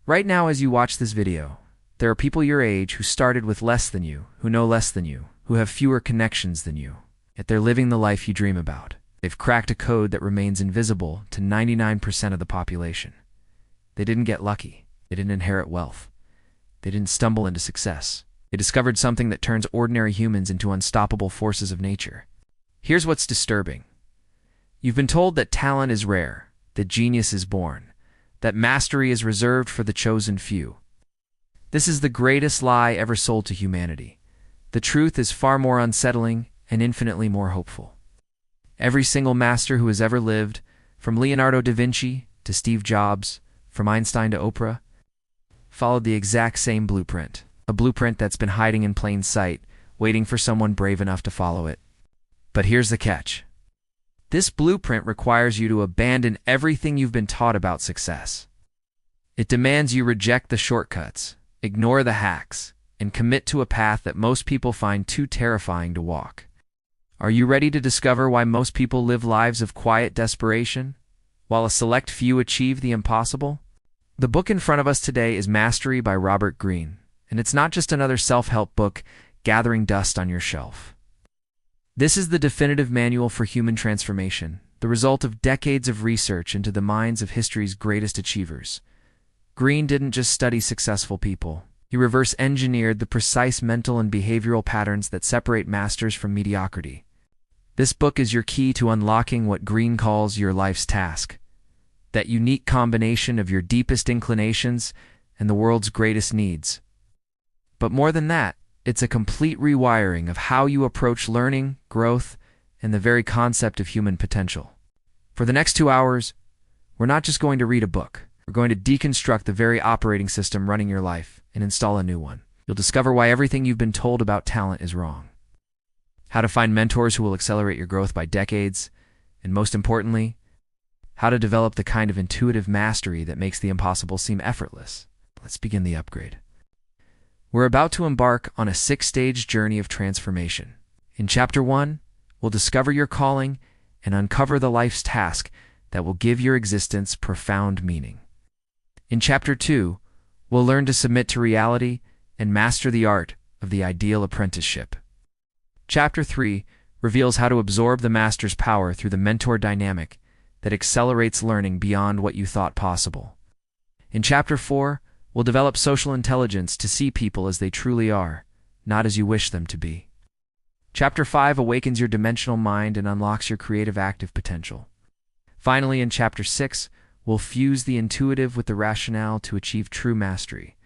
Right now as you watch this video, there are people your age who started with less than you, who know less than you, who have fewer connections than you, yet they're living the life you dream about. They've cracked a code that remains invisible to 99% of the population. They didn't get lucky. They didn't inherit wealth. They didn't stumble into success. They discovered something that turns ordinary humans into unstoppable forces of nature. Here's what's disturbing. You've been told that talent is rare, that genius is born, that mastery is reserved for the chosen few. This is the greatest lie ever sold to humanity. The truth is far more unsettling and infinitely more hopeful. Every single master who has ever lived, from Leonardo da Vinci to Steve Jobs, from Einstein to Oprah, followed the exact same blueprint. A blueprint that's been hiding in plain sight, waiting for someone brave enough to follow it. But here's the catch. This blueprint requires you to abandon everything you've been taught about success. It demands you reject the shortcuts, ignore the hacks, and commit to a path that most people find too terrifying to walk. Are you ready to discover why most people live lives of quiet desperation, while a select few achieve the impossible? The book in front of us today is Mastery by Robert Greene, and it's not just another self-help book gathering dust on your shelf. This is the definitive manual for human transformation, the result of decades of research into the minds of history's greatest achievers. Greene didn't just study successful people. He reverse-engineered the precise mental and behavioral patterns that separate masters from mediocrity. This book is your key to unlocking what Greene calls your life's task, that unique combination of your deepest inclinations and the world's greatest needs. But more than that, it's a complete rewiring of how you approach learning, growth, and the very concept of human potential. For the next 2 hours, we're not just going to read a book. We're going to deconstruct the very operating system running your life and install a new one. You'll discover why everything you've been told about talent is wrong, how to find mentors who will accelerate your growth by decades, and most importantly, how to develop the kind of intuitive mastery that makes the impossible seem effortless. Let's begin the upgrade. We're about to embark on a 6-stage journey of transformation. In Chapter 1, we'll discover your calling and uncover the life's task that will give your existence profound meaning. In Chapter 2, we'll learn to submit to reality and master the art of the ideal apprenticeship. Chapter 3 reveals how to absorb the master's power through the mentor dynamic that accelerates learning beyond what you thought possible. In Chapter 4, we'll develop social intelligence to see people as they truly are, not as you wish them to be. Chapter 5 awakens your dimensional mind and unlocks your creative active potential. Finally, in Chapter 6, we'll fuse the intuitive with the rationale to achieve true mastery.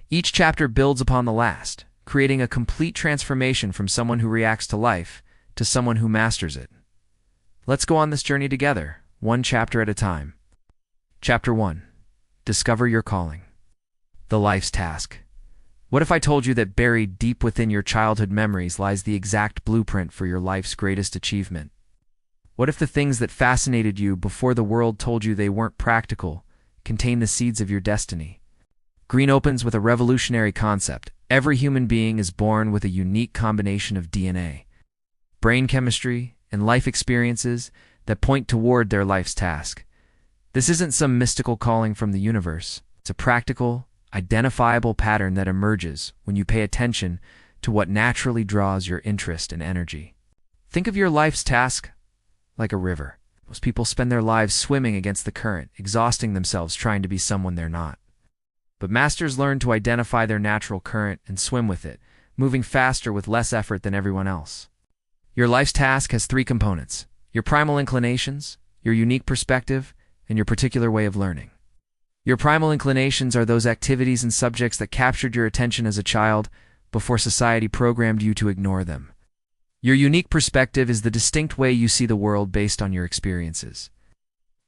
Each chapter builds upon the last, creating a complete transformation from someone who reacts to life to someone who masters it. Let's go on this journey together, one chapter at a time. Chapter 1. Discover your calling. The life's task. What if I told you that buried deep within your childhood memories lies the exact blueprint for your life's greatest achievement? What if the things that fascinated you before the world told you they weren't practical contain the seeds of your destiny? Greene opens with a revolutionary concept. Every human being is born with a unique combination of DNA, brain chemistry, and life experiences that point toward their life's task. This isn't some mystical calling from the universe. It's a practical, identifiable pattern that emerges when you pay attention to what naturally draws your interest and energy. Think of your life's task like a river. Most people spend their lives swimming against the current, exhausting themselves trying to be someone they're not. But masters learn to identify their natural current and swim with it, moving faster with less effort than everyone else. Your life's task has 3 components: your primal inclinations, your unique perspective, and your particular way of learning. Your primal inclinations are those activities and subjects that captured your attention as a child before society programmed you to ignore them. Your unique perspective is the distinct way you see the world based on your experiences.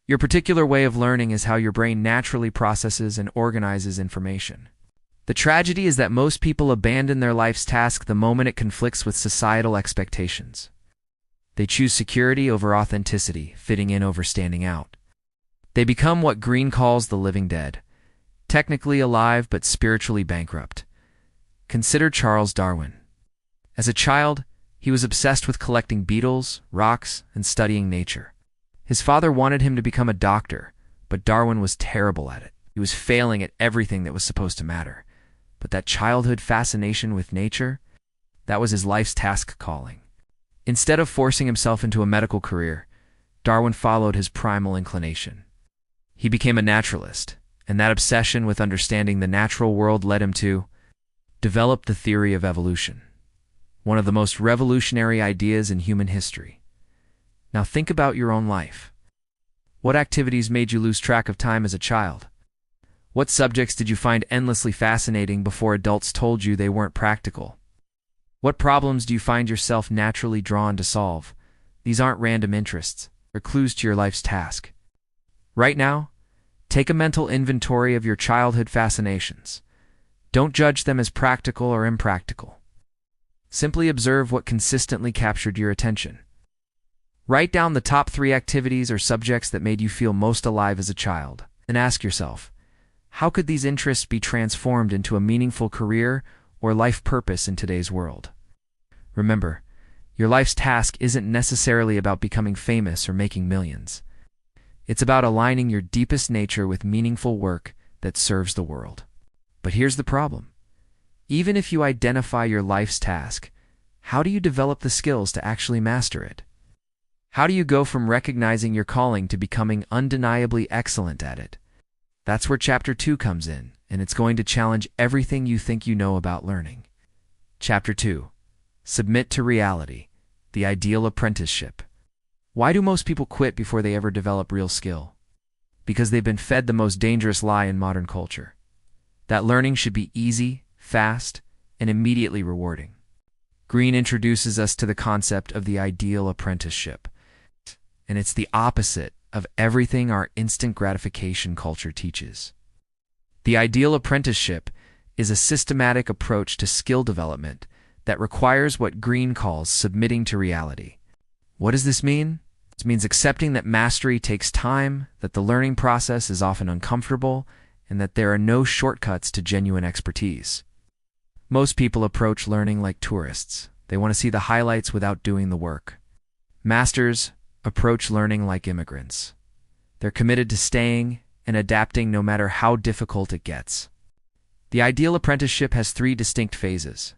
Your particular way of learning is how your brain naturally processes and organizes information. The tragedy is that most people abandon their life's task the moment it conflicts with societal expectations. They choose security over authenticity, fitting in over standing out. They become what Greene calls the living dead, technically alive but spiritually bankrupt. Consider Charles Darwin. As a child, he was obsessed with collecting beetles, rocks, and studying nature. His father wanted him to become a doctor, but Darwin was terrible at it. He was failing at everything that was supposed to matter. But that childhood fascination with nature, that was his life's task calling. Instead of forcing himself into a medical career, Darwin followed his primal inclination. He became a naturalist, and that obsession with understanding the natural world led him to develop the theory of evolution, one of the most revolutionary ideas in human history. Now think about your own life. What activities made you lose track of time as a child? What subjects did you find endlessly fascinating before adults told you they weren't practical? What problems do you find yourself naturally drawn to solve? These aren't random interests, they're clues to your life's task. Right now, take a mental inventory of your childhood fascinations. Don't judge them as practical or impractical. Simply observe what consistently captured your attention. Write down the top 3 activities or subjects that made you feel most alive as a child, and ask yourself, how could these interests be transformed into a meaningful career or life purpose in today's world? Remember, your life's task isn't necessarily about becoming famous or making millions. It's about aligning your deepest nature with meaningful work that serves the world. But here's the problem. Even if you identify your life's task, how do you develop the skills to actually master it? How do you go from recognizing your calling to becoming undeniably excellent at it? That's where Chapter 2 comes in, and it's going to challenge everything you think you know about learning. Chapter 2. Submit to reality, the ideal apprenticeship. Why do most people quit before they ever develop real skill? Because they've been fed the most dangerous lie in modern culture. That learning should be easy, fast, and immediately rewarding. Greene introduces us to the concept of the ideal apprenticeship, and it's the opposite of everything our instant gratification culture teaches. The ideal apprenticeship is a systematic approach to skill development that requires what Greene calls submitting to reality. What does this mean? It means accepting that mastery takes time, that the learning process is often uncomfortable, and that there are no shortcuts to genuine expertise. Most people approach learning like tourists. They want to see the highlights without doing the work. Masters approach learning like immigrants. They're committed to staying and adapting no matter how difficult it gets. The ideal apprenticeship has 3 distinct phases.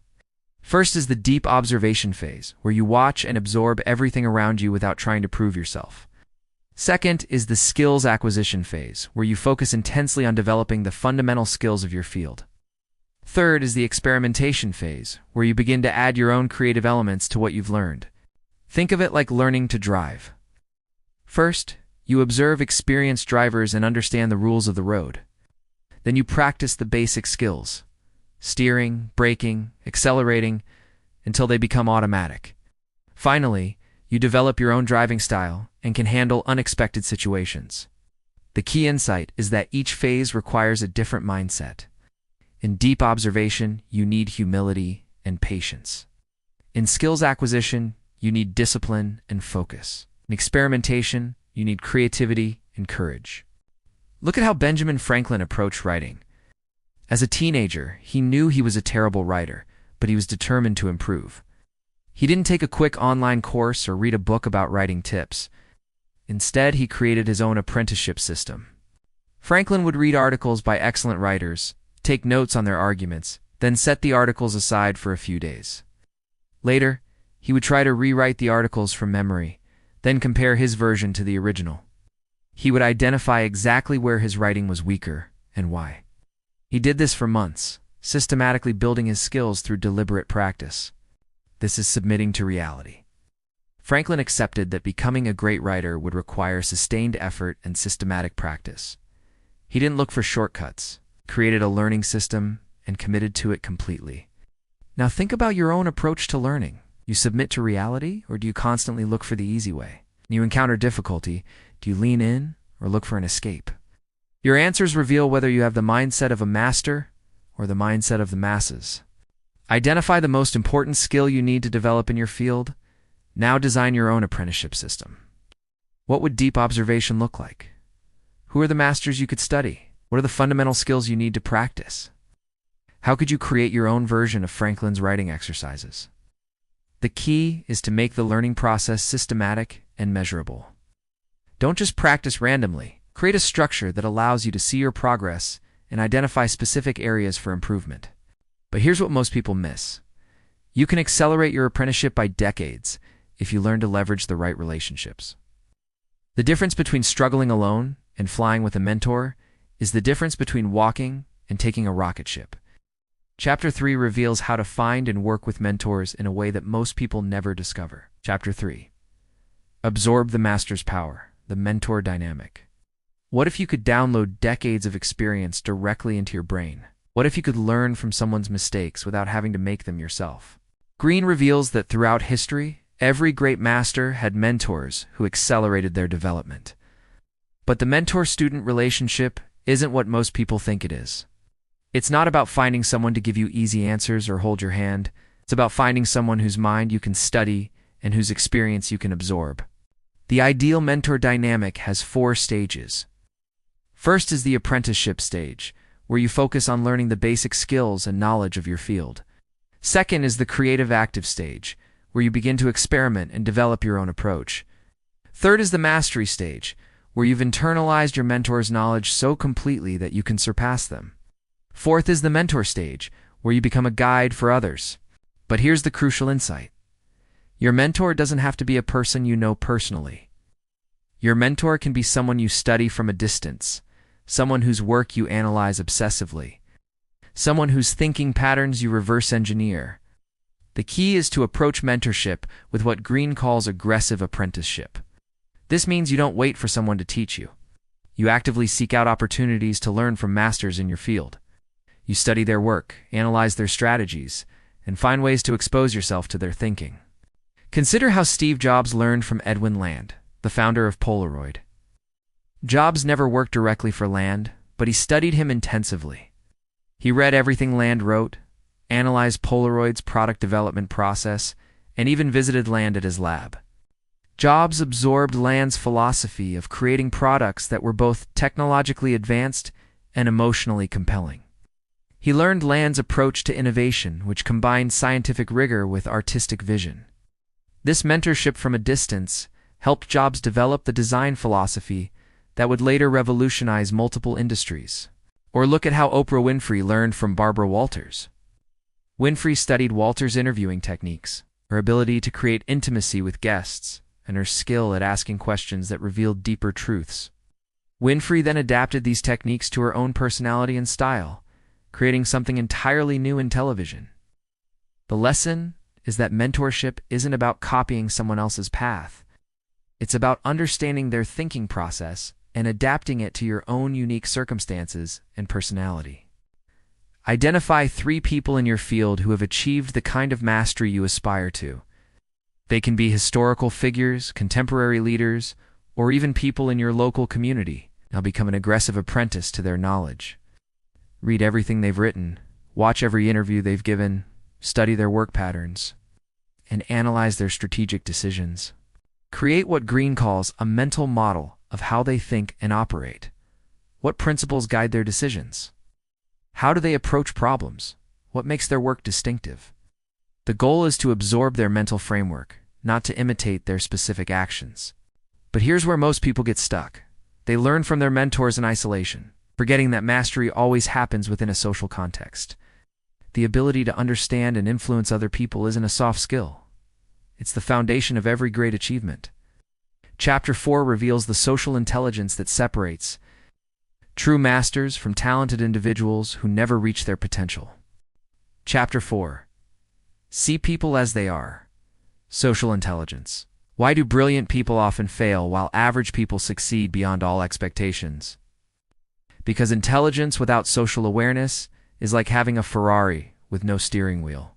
First is the deep observation phase, where you watch and absorb everything around you without trying to prove yourself. Second is the skills acquisition phase, where you focus intensely on developing the fundamental skills of your field. Third is the experimentation phase, where you begin to add your own creative elements to what you've learned. Think of it like learning to drive. First, you observe experienced drivers and understand the rules of the road. Then you practice the basic skills, steering, braking, accelerating, until they become automatic. Finally, you develop your own driving style and can handle unexpected situations. The key insight is that each phase requires a different mindset. In deep observation, you need humility and patience. In skills acquisition, you need discipline and focus. In experimentation, you need creativity and courage. Look at how Benjamin Franklin approached writing. As a teenager, he knew he was a terrible writer, but he was determined to improve. He didn't take a quick online course or read a book about writing tips. Instead, he created his own apprenticeship system. Franklin would read articles by excellent writers, take notes on their arguments, then set the articles aside for a few days. Later, he would try to rewrite the articles from memory, then compare his version to the original. He would identify exactly where his writing was weaker and why. He did this for months, systematically building his skills through deliberate practice. This is submitting to reality. Franklin accepted that becoming a great writer would require sustained effort and systematic practice. He didn't look for shortcuts, created a learning system, and committed to it completely. Now think about your own approach to learning. You submit to reality, or do you constantly look for the easy way? When you encounter difficulty, do you lean in or look for an escape? Your answers reveal whether you have the mindset of a master or the mindset of the masses. Identify the most important skill you need to develop in your field. Now design your own apprenticeship system. What would deep observation look like? Who are the masters you could study? What are the fundamental skills you need to practice? How could you create your own version of Franklin's writing exercises? The key is to make the learning process systematic and measurable. Don't just practice randomly. Create a structure that allows you to see your progress and identify specific areas for improvement. But here's what most people miss. You can accelerate your apprenticeship by decades if you learn to leverage the right relationships. The difference between struggling alone and flying with a mentor is the difference between walking and taking a rocket ship. Chapter 3 reveals how to find and work with mentors in a way that most people never discover. Chapter 3. Absorb the master's power, the mentor dynamic. What if you could download decades of experience directly into your brain? What if you could learn from someone's mistakes without having to make them yourself? Greene reveals that throughout history, every great master had mentors who accelerated their development. But the mentor-student relationship isn't what most people think it is. It's not about finding someone to give you easy answers or hold your hand. It's about finding someone whose mind you can study and whose experience you can absorb. The ideal mentor dynamic has 4 stages. First is the apprenticeship stage, where you focus on learning the basic skills and knowledge of your field. Second is the creative active stage, where you begin to experiment and develop your own approach. Third is the mastery stage, where you've internalized your mentor's knowledge so completely that you can surpass them. Fourth is the mentor stage, where you become a guide for others. But here's the crucial insight. Your mentor doesn't have to be a person you know personally. Your mentor can be someone you study from a distance, someone whose work you analyze obsessively, someone whose thinking patterns you reverse engineer. The key is to approach mentorship with what Greene calls aggressive apprenticeship. This means you don't wait for someone to teach you. You actively seek out opportunities to learn from masters in your field. You study their work, analyze their strategies, and find ways to expose yourself to their thinking. Consider how Steve Jobs learned from Edwin Land, the founder of Polaroid. Jobs never worked directly for Land, but he studied him intensively. He read everything Land wrote, analyzed Polaroid's product development process, and even visited Land at his lab. Jobs absorbed Land's philosophy of creating products that were both technologically advanced and emotionally compelling. He learned Land's approach to innovation, which combined scientific rigor with artistic vision. This mentorship from a distance helped Jobs develop the design philosophy that would later revolutionize multiple industries. Or look at how Oprah Winfrey learned from Barbara Walters. Winfrey studied Walters' interviewing techniques, her ability to create intimacy with guests, and her skill at asking questions that revealed deeper truths. Winfrey then adapted these techniques to her own personality and style, creating something entirely new in television. The lesson is that mentorship isn't about copying someone else's path. It's about understanding their thinking process and adapting it to your own unique circumstances and personality. Identify 3 people in your field who have achieved the kind of mastery you aspire to. They can be historical figures, contemporary leaders, or even people in your local community. Now become an aggressive apprentice to their knowledge. Read everything they've written, watch every interview they've given, study their work patterns, and analyze their strategic decisions. Create what Greene calls a mental model of how they think and operate. What principles guide their decisions? How do they approach problems? What makes their work distinctive? The goal is to absorb their mental framework, not to imitate their specific actions. But here's where most people get stuck. They learn from their mentors in isolation, forgetting that mastery always happens within a social context. The ability to understand and influence other people isn't a soft skill. It's the foundation of every great achievement. Chapter 4 reveals the social intelligence that separates true masters from talented individuals who never reach their potential. Chapter 4. See people as they are. Social intelligence. Why do brilliant people often fail while average people succeed beyond all expectations? Because intelligence without social awareness is like having a Ferrari with no steering wheel.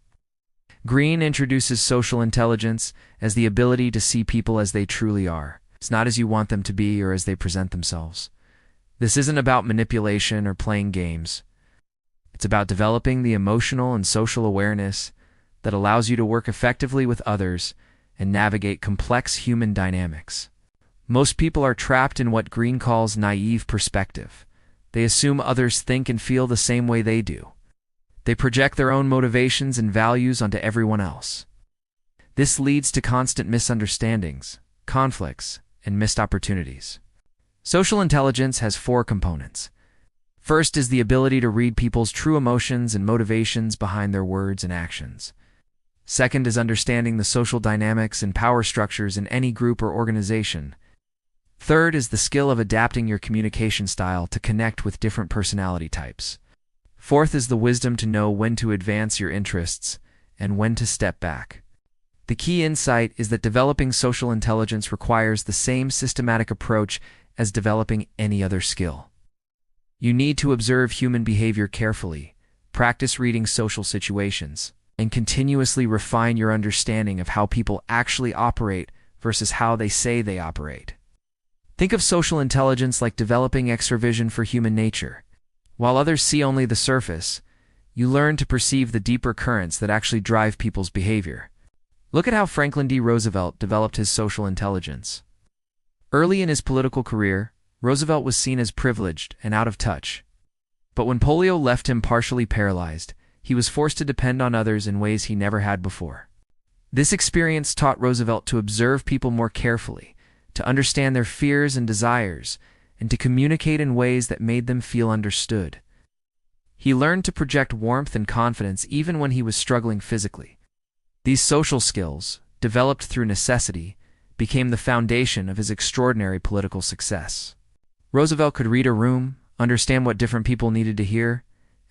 Greene introduces social intelligence as the ability to see people as they truly are. It's not as you want them to be or as they present themselves. This isn't about manipulation or playing games. It's about developing the emotional and social awareness that allows you to work effectively with others and navigate complex human dynamics. Most people are trapped in what Greene calls naive perspective. They assume others think and feel the same way they do. They project their own motivations and values onto everyone else. This leads to constant misunderstandings, conflicts, and missed opportunities. Social intelligence has four components. First is the ability to read people's true emotions and motivations behind their words and actions. Second is understanding the social dynamics and power structures in any group or organization. Third is the skill of adapting your communication style to connect with different personality types. Fourth is the wisdom to know when to advance your interests and when to step back. The key insight is that developing social intelligence requires the same systematic approach as developing any other skill. You need to observe human behavior carefully, practice reading social situations, and continuously refine your understanding of how people actually operate versus how they say they operate. Think of social intelligence like developing extravision for human nature. While others see only the surface, you learn to perceive the deeper currents that actually drive people's behavior. Look at how Franklin D. Roosevelt developed his social intelligence. Early in his political career, Roosevelt was seen as privileged and out of touch. But when polio left him partially paralyzed, he was forced to depend on others in ways he never had before. This experience taught Roosevelt to observe people more carefully, to understand their fears and desires, and to communicate in ways that made them feel understood. He learned to project warmth and confidence even when he was struggling physically. These social skills, developed through necessity, became the foundation of his extraordinary political success. Roosevelt could read a room, understand what different people needed to hear,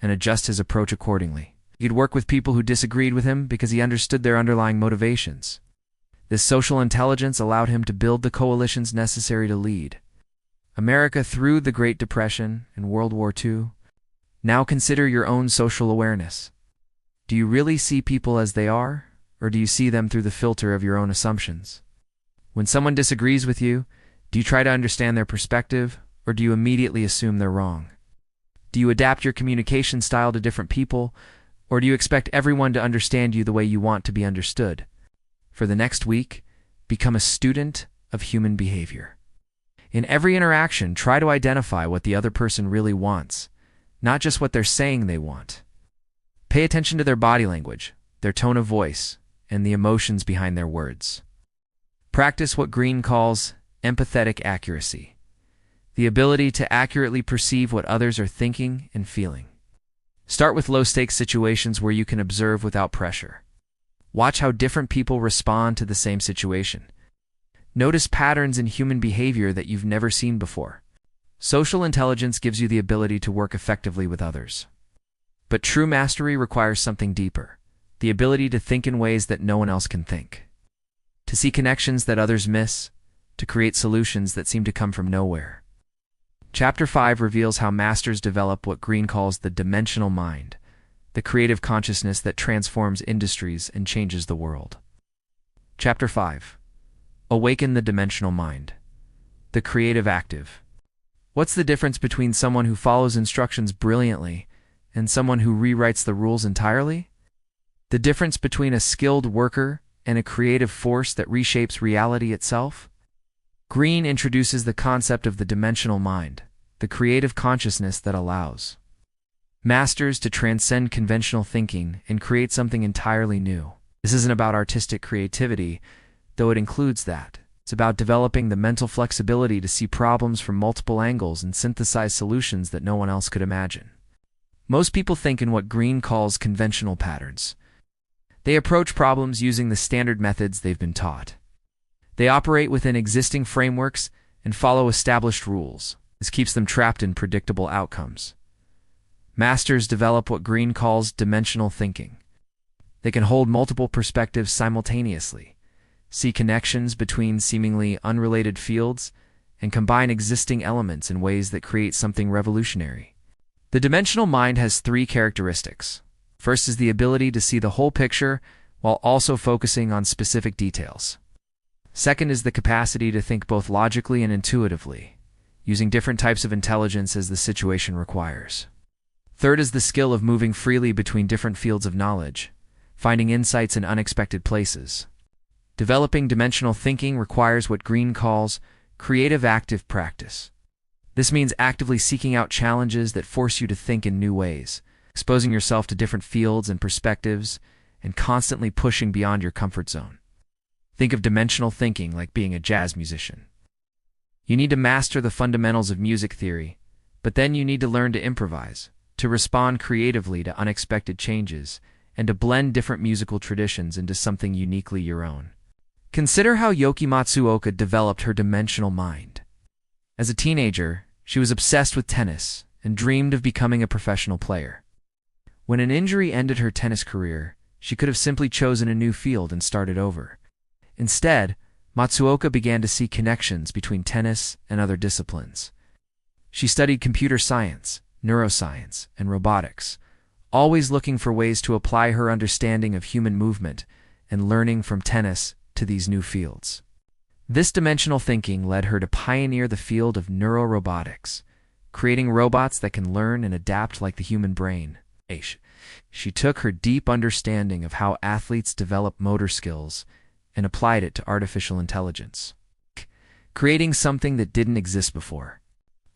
and adjust his approach accordingly. He'd work with people who disagreed with him because he understood their underlying motivations. This social intelligence allowed him to build the coalitions necessary to lead America through the Great Depression and World War II. Now consider your own social awareness. Do you really see people as they are, or do you see them through the filter of your own assumptions? When someone disagrees with you, do you try to understand their perspective, or do you immediately assume they're wrong? Do you adapt your communication style to different people, or do you expect everyone to understand you the way you want to be understood? For the next week, become a student of human behavior. In every interaction, try to identify what the other person really wants, not just what they're saying they want. Pay attention to their body language, their tone of voice, and the emotions behind their words. Practice what Greene calls empathetic accuracy, the ability to accurately perceive what others are thinking and feeling. Start with low-stakes situations where you can observe without pressure. Watch how different people respond to the same situation. Notice patterns in human behavior that you've never seen before. Social intelligence gives you the ability to work effectively with others. But true mastery requires something deeper, the ability to think in ways that no one else can think, to see connections that others miss, to create solutions that seem to come from nowhere. Chapter 5 reveals how masters develop what Greene calls the dimensional mind, the creative consciousness that transforms industries and changes the world. Chapter 5. Awaken the dimensional mind. The creative active. What's the difference between someone who follows instructions brilliantly and someone who rewrites the rules entirely? The difference between a skilled worker and a creative force that reshapes reality itself? Greene introduces the concept of the dimensional mind, the creative consciousness that allows masters to transcend conventional thinking and create something entirely new. This isn't about artistic creativity, though it includes that. It's about developing the mental flexibility to see problems from multiple angles and synthesize solutions that no one else could imagine. Most people think in what Greene calls conventional patterns. They approach problems using the standard methods they've been taught. They operate within existing frameworks and follow established rules. This keeps them trapped in predictable outcomes. Masters develop what Greene calls dimensional thinking. They can hold multiple perspectives simultaneously, see connections between seemingly unrelated fields, and combine existing elements in ways that create something revolutionary. The dimensional mind has three characteristics. First is the ability to see the whole picture while also focusing on specific details. Second is the capacity to think both logically and intuitively, using different types of intelligence as the situation requires. Third is the skill of moving freely between different fields of knowledge, finding insights in unexpected places. Developing dimensional thinking requires what Greene calls creative active practice. This means actively seeking out challenges that force you to think in new ways, exposing yourself to different fields and perspectives, and constantly pushing beyond your comfort zone. Think of dimensional thinking like being a jazz musician. You need to master the fundamentals of music theory, but then you need to learn to improvise, to respond creatively to unexpected changes, and to blend different musical traditions into something uniquely your own. Consider how Yoki Matsuoka developed her dimensional mind. As a teenager, she was obsessed with tennis and dreamed of becoming a professional player. When an injury ended her tennis career, she could have simply chosen a new field and started over. Instead, Matsuoka began to see connections between tennis and other disciplines. She studied computer science, neuroscience, and robotics, always looking for ways to apply her understanding of human movement and learning from tennis to these new fields. This dimensional thinking led her to pioneer the field of neurorobotics, creating robots that can learn and adapt like the human brain. She took her deep understanding of how athletes develop motor skills and applied it to artificial intelligence, creating something that didn't exist before.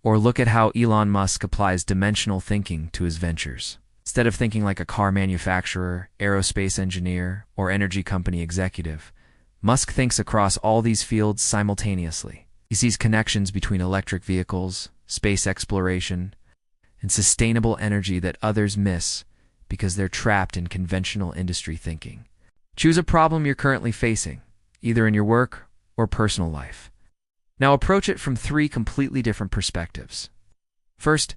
Or look at how Elon Musk applies dimensional thinking to his ventures. Instead of thinking like a car manufacturer, aerospace engineer, or energy company executive, Musk thinks across all these fields simultaneously. He sees connections between electric vehicles, space exploration, and sustainable energy that others miss because they're trapped in conventional industry thinking. Choose a problem you're currently facing, either in your work or personal life. Now approach it from 3 completely different perspectives. First,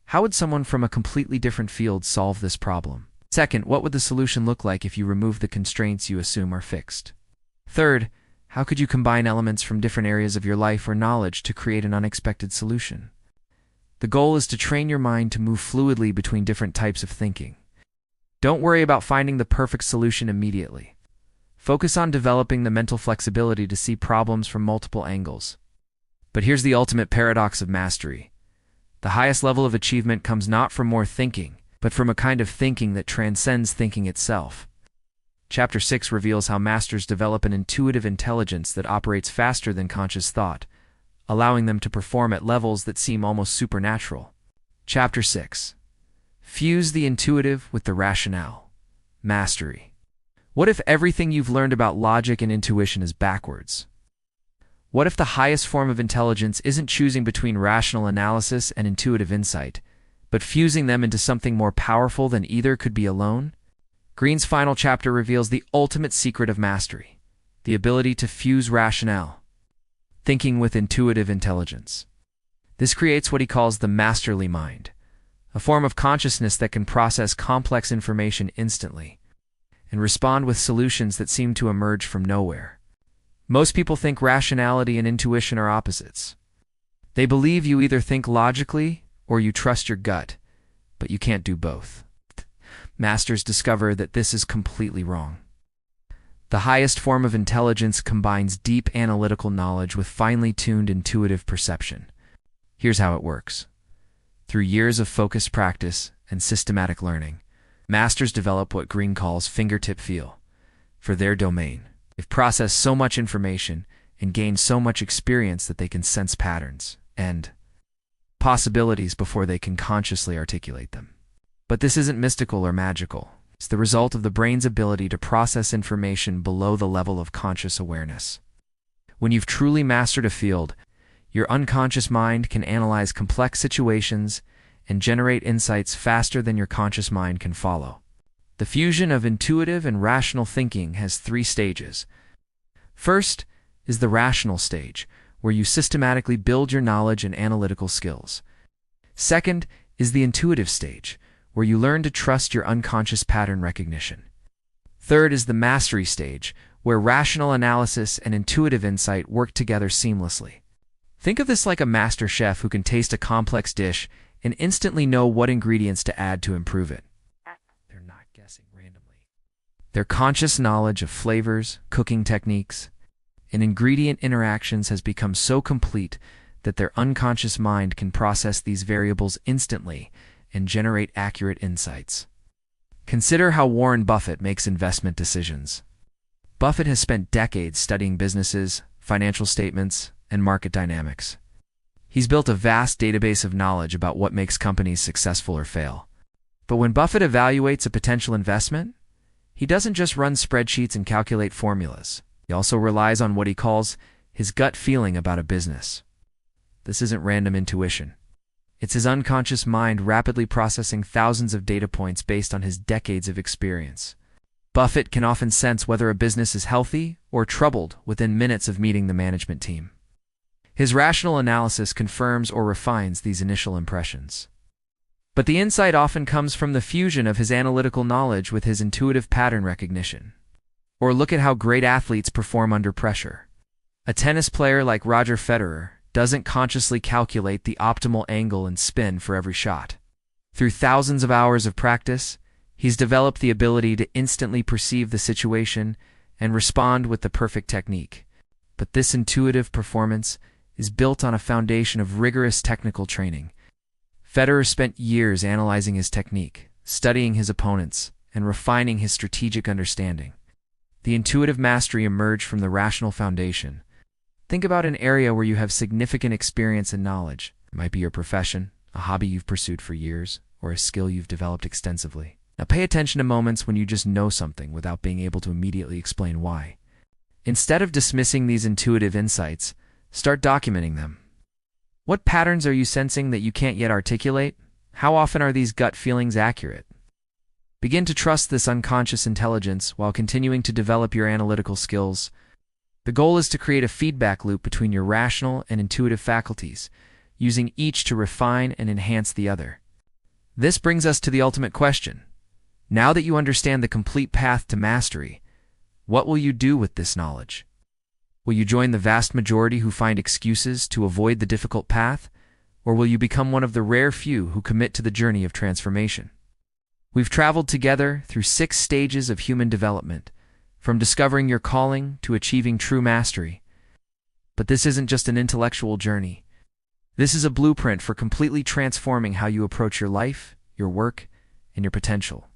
how would someone from a completely different field solve this problem? Second, what would the solution look like if you remove the constraints you assume are fixed? Third, how could you combine elements from different areas of your life or knowledge to create an unexpected solution? The goal is to train your mind to move fluidly between different types of thinking. Don't worry about finding the perfect solution immediately. Focus on developing the mental flexibility to see problems from multiple angles. But here's the ultimate paradox of mastery. The highest level of achievement comes not from more thinking, but from a kind of thinking that transcends thinking itself. Chapter 6 reveals how masters develop an intuitive intelligence that operates faster than conscious thought, allowing them to perform at levels that seem almost supernatural. Chapter 6. Fuse the intuitive with the rationale. Mastery. What if everything you've learned about logic and intuition is backwards? What if the highest form of intelligence isn't choosing between rational analysis and intuitive insight, but fusing them into something more powerful than either could be alone? Greene's final chapter reveals the ultimate secret of mastery, the ability to fuse rationale, thinking with intuitive intelligence. This creates what he calls the masterly mind, a form of consciousness that can process complex information instantly and respond with solutions that seem to emerge from nowhere. Most people think rationality and intuition are opposites. They believe you either think logically or you trust your gut, but you can't do both. Masters discover that this is completely wrong. The highest form of intelligence combines deep analytical knowledge with finely tuned intuitive perception. Here's how it works. Through years of focused practice and systematic learning, masters develop what Greene calls fingertip feel for their domain. They've processed so much information and gained so much experience that they can sense patterns and possibilities before they can consciously articulate them. But this isn't mystical or magical. It's the result of the brain's ability to process information below the level of conscious awareness. When you've truly mastered a field, your unconscious mind can analyze complex situations and generate insights faster than your conscious mind can follow. The fusion of intuitive and rational thinking has 3 stages. First is the rational stage, where you systematically build your knowledge and analytical skills. Second is the intuitive stage, where you learn to trust your unconscious pattern recognition. Third is the mastery stage, where rational analysis and intuitive insight work together seamlessly. Think of this like a master chef who can taste a complex dish and instantly know what ingredients to add to improve it. They're not guessing randomly. Their conscious knowledge of flavors, cooking techniques, and ingredient interactions has become so complete that their unconscious mind can process these variables instantly and generate accurate insights. Consider how Warren Buffett makes investment decisions. Buffett has spent decades studying businesses, financial statements, and market dynamics. He's built a vast database of knowledge about what makes companies successful or fail. But when Buffett evaluates a potential investment, he doesn't just run spreadsheets and calculate formulas. He also relies on what he calls his gut feeling about a business. This isn't random intuition. It's his unconscious mind rapidly processing thousands of data points based on his decades of experience. Buffett can often sense whether a business is healthy or troubled within minutes of meeting the management team. His rational analysis confirms or refines these initial impressions. But the insight often comes from the fusion of his analytical knowledge with his intuitive pattern recognition. Or look at how great athletes perform under pressure. A tennis player like Roger Federer doesn't consciously calculate the optimal angle and spin for every shot. Through thousands of hours of practice, he's developed the ability to instantly perceive the situation and respond with the perfect technique. But this intuitive performance is built on a foundation of rigorous technical training. Federer spent years analyzing his technique, studying his opponents, and refining his strategic understanding. The intuitive mastery emerged from the rational foundation. Think about an area where you have significant experience and knowledge. It might be your profession, a hobby you've pursued for years, or a skill you've developed extensively. Now pay attention to moments when you just know something without being able to immediately explain why. Instead of dismissing these intuitive insights, start documenting them. What patterns are you sensing that you can't yet articulate? How often are these gut feelings accurate? Begin to trust this unconscious intelligence while continuing to develop your analytical skills. The goal is to create a feedback loop between your rational and intuitive faculties, using each to refine and enhance the other. This brings us to the ultimate question. Now that you understand the complete path to mastery, what will you do with this knowledge? Will you join the vast majority who find excuses to avoid the difficult path, or will you become one of the rare few who commit to the journey of transformation? We've traveled together through 6 stages of human development, from discovering your calling to achieving true mastery. But this isn't just an intellectual journey. This is a blueprint for completely transforming how you approach your life, your work, and your potential.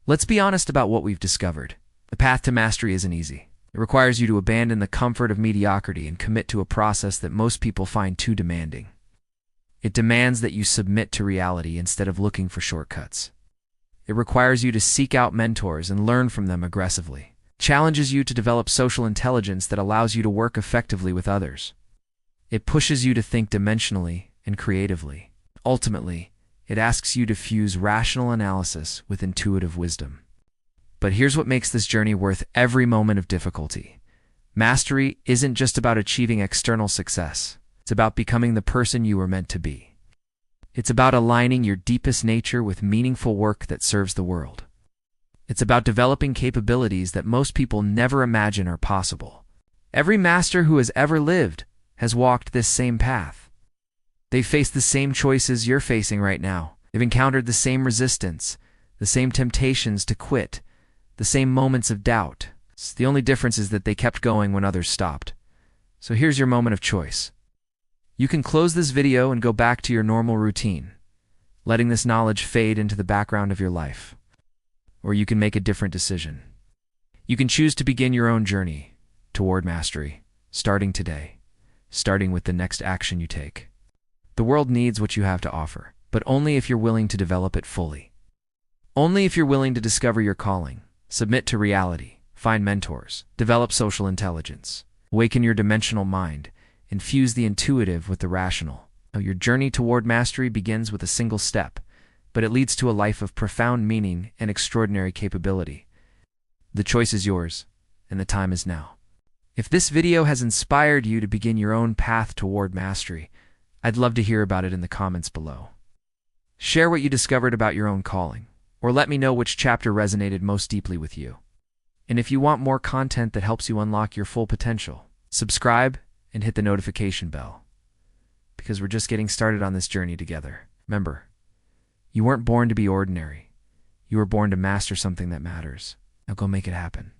Let's be honest about what we've discovered. The path to mastery isn't easy. It requires you to abandon the comfort of mediocrity and commit to a process that most people find too demanding. It demands that you submit to reality instead of looking for shortcuts. It requires you to seek out mentors and learn from them aggressively. It challenges you to develop social intelligence that allows you to work effectively with others. It pushes you to think dimensionally and creatively. Ultimately, it asks you to fuse rational analysis with intuitive wisdom. But here's what makes this journey worth every moment of difficulty. Mastery isn't just about achieving external success. It's about becoming the person you were meant to be. It's about aligning your deepest nature with meaningful work that serves the world. It's about developing capabilities that most people never imagine are possible. Every master who has ever lived has walked this same path. They've faced the same choices you're facing right now. They've encountered the same resistance, the same temptations to quit, the same moments of doubt. The only difference is that they kept going when others stopped. So here's your moment of choice. You can close this video and go back to your normal routine, letting this knowledge fade into the background of your life. Or you can make a different decision. You can choose to begin your own journey toward mastery, starting today, starting with the next action you take. The world needs what you have to offer, but only if you're willing to develop it fully. Only if you're willing to discover your calling, submit to reality, find mentors, develop social intelligence, awaken your dimensional mind, and fuse the intuitive with the rational. Now, your journey toward mastery begins with a single step, but it leads to a life of profound meaning and extraordinary capability. The choice is yours, and the time is now. If this video has inspired you to begin your own path toward mastery, I'd love to hear about it in the comments below. Share what you discovered about your own calling, or let me know which chapter resonated most deeply with you. And if you want more content that helps you unlock your full potential, subscribe and hit the notification bell, because we're just getting started on this journey together. Remember, you weren't born to be ordinary. You were born to master something that matters. Now go make it happen.